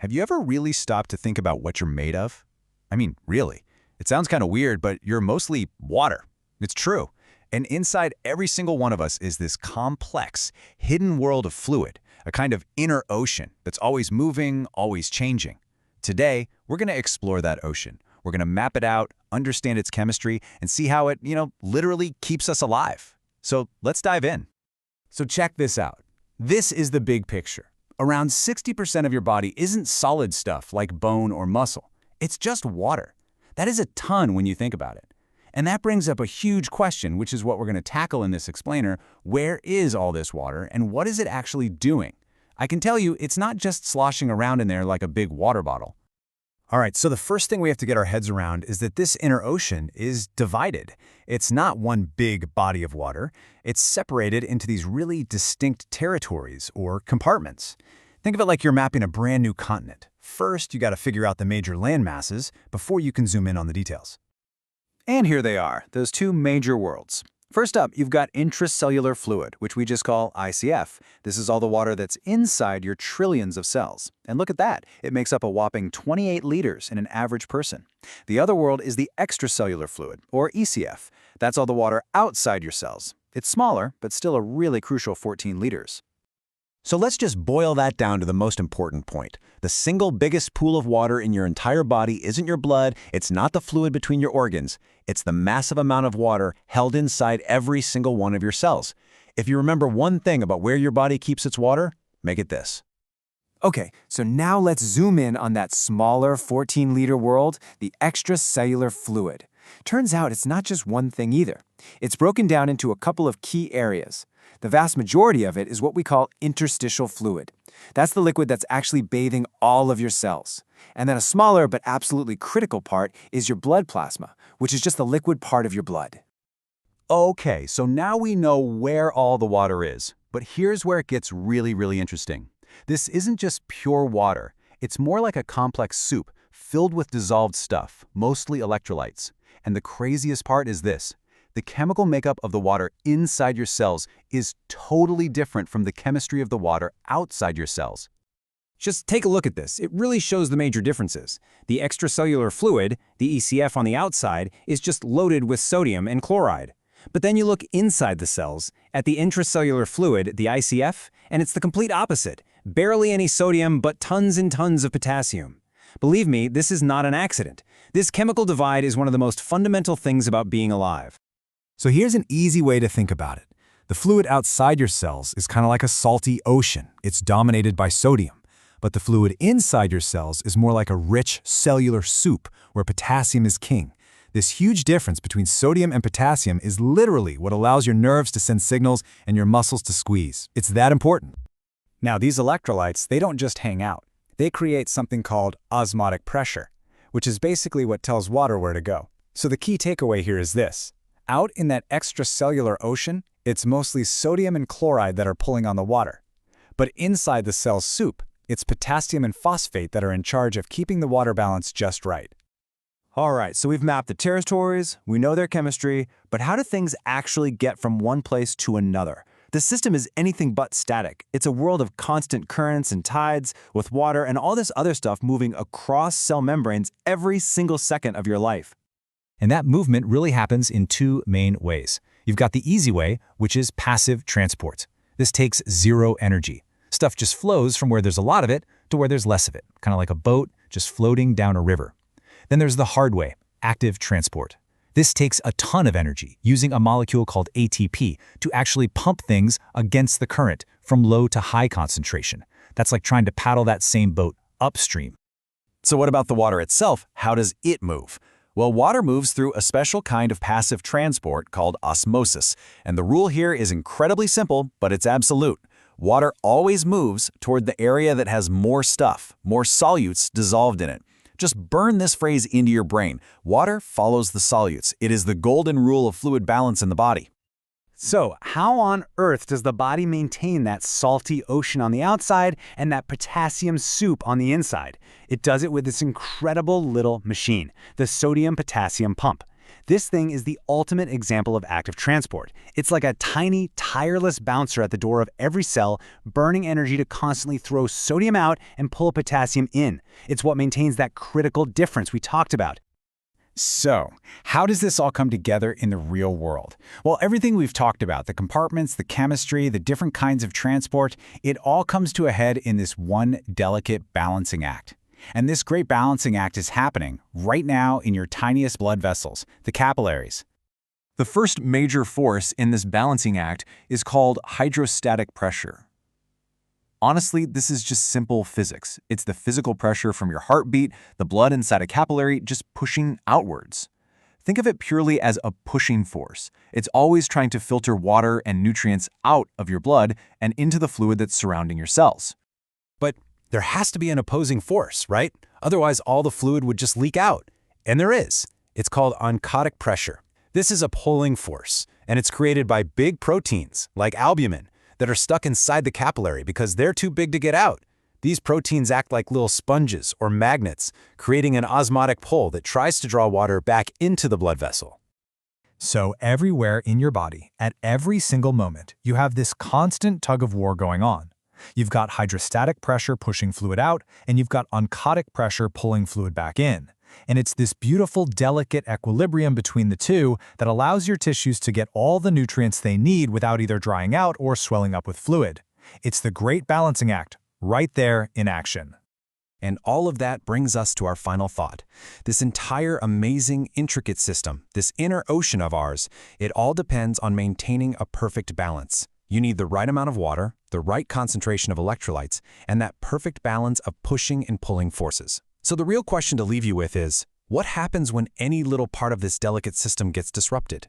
Have you ever really stopped to think about what you're made of? I mean, really. It sounds kind of weird, but you're mostly water. It's true. And inside every single one of us is this complex, hidden world of fluid, a kind of inner ocean that's always moving, always changing. Today, we're going to explore that ocean. We're going to map it out, understand its chemistry, and see how it, literally keeps us alive. So let's dive in. So check this out. This is the big picture. Around 60% of your body isn't solid stuff like bone or muscle. It's just water. That is a ton when you think about it. And that brings up a huge question, which is what we're going to tackle in this explainer. Where is all this water, and what is it actually doing? I can tell you, it's not just sloshing around in there like a big water bottle. All right, so the first thing we have to get our heads around is that this inner ocean is divided. It's not one big body of water. It's separated into these really distinct territories, or compartments. Think of it like you're mapping a brand new continent. First, you got to figure out the major land masses before you can zoom in on the details. And here they are, those two major worlds. First up, you've got intracellular fluid, which we just call ICF. This is all the water that's inside your trillions of cells. And look at that, it makes up a whopping 28 liters in an average person. The other world is the extracellular fluid, or ECF. That's all the water outside your cells. It's smaller, but still a really crucial 14 liters. So let's just boil that down to the most important point. The single biggest pool of water in your entire body isn't your blood, it's not the fluid between your organs. It's the massive amount of water held inside every single one of your cells. If you remember one thing about where your body keeps its water, make it this. Okay, so now let's zoom in on that smaller 14-liter world, the extracellular fluid. Turns out it's not just one thing either. It's broken down into a couple of key areas. The vast majority of it is what we call interstitial fluid. That's the liquid that's actually bathing all of your cells. And then a smaller but absolutely critical part is your blood plasma, which is just the liquid part of your blood. Okay, so now we know where all the water is. But here's where it gets really, really interesting. This isn't just pure water. It's more like a complex soup filled with dissolved stuff, mostly electrolytes. And the craziest part is this. The chemical makeup of the water inside your cells is totally different from the chemistry of the water outside your cells. Just take a look at this. It really shows the major differences. The extracellular fluid, the ECF on the outside, is just loaded with sodium and chloride. But then you look inside the cells, at the intracellular fluid, the ICF, and it's the complete opposite. Barely any sodium, but tons and tons of potassium. Believe me, this is not an accident. This chemical divide is one of the most fundamental things about being alive. So here's an easy way to think about it. The fluid outside your cells is kind of like a salty ocean. It's dominated by sodium. But the fluid inside your cells is more like a rich cellular soup where potassium is king. This huge difference between sodium and potassium is literally what allows your nerves to send signals and your muscles to squeeze. It's that important. Now, these electrolytes, they don't just hang out. They create something called osmotic pressure, which is basically what tells water where to go. So the key takeaway here is this. Out in that extracellular ocean, it's mostly sodium and chloride that are pulling on the water. But inside the cell's soup, it's potassium and phosphate that are in charge of keeping the water balance just right. All right, so we've mapped the territories, we know their chemistry, but how do things actually get from one place to another? The system is anything but static. It's a world of constant currents and tides, with water and all this other stuff moving across cell membranes every single second of your life. And that movement really happens in two main ways. You've got the easy way, which is passive transport. This takes zero energy. Stuff just flows from where there's a lot of it to where there's less of it, kind of like a boat just floating down a river. Then there's the hard way, active transport. This takes a ton of energy, using a molecule called ATP to actually pump things against the current from low to high concentration. That's like trying to paddle that same boat upstream. So what about the water itself? How does it move? Well, water moves through a special kind of passive transport called osmosis. And the rule here is incredibly simple, but it's absolute. Water always moves toward the area that has more stuff, more solutes dissolved in it. Just burn this phrase into your brain. Water follows the solutes. It is the golden rule of fluid balance in the body. So, how on earth does the body maintain that salty ocean on the outside and that potassium soup on the inside? It does it with this incredible little machine, the sodium-potassium pump. This thing is the ultimate example of active transport. It's like a tiny, tireless bouncer at the door of every cell, burning energy to constantly throw sodium out and pull potassium in. It's what maintains that critical difference we talked about. So, how does this all come together in the real world? Well, everything we've talked about, the compartments, the chemistry, the different kinds of transport, it all comes to a head in this one delicate balancing act. And this great balancing act is happening right now in your tiniest blood vessels, the capillaries. The first major force in this balancing act is called hydrostatic pressure. Honestly, this is just simple physics. It's the physical pressure from your heartbeat, the blood inside a capillary just pushing outwards. Think of it purely as a pushing force. It's always trying to filter water and nutrients out of your blood and into the fluid that's surrounding your cells. But there has to be an opposing force, right? Otherwise, all the fluid would just leak out. And there is. It's called oncotic pressure. This is a pulling force, and it's created by big proteins, like albumin, that are stuck inside the capillary because they're too big to get out. These proteins act like little sponges or magnets, creating an osmotic pull that tries to draw water back into the blood vessel. So everywhere in your body, at every single moment, you have this constant tug-of-war going on. You've got hydrostatic pressure pushing fluid out, and you've got oncotic pressure pulling fluid back in. And it's this beautiful, delicate equilibrium between the two that allows your tissues to get all the nutrients they need without either drying out or swelling up with fluid. It's the great balancing act, right there in action. And all of that brings us to our final thought. This entire amazing, intricate system, this inner ocean of ours, it all depends on maintaining a perfect balance. You need the right amount of water, the right concentration of electrolytes, and that perfect balance of pushing and pulling forces. So the real question to leave you with is, what happens when any little part of this delicate system gets disrupted?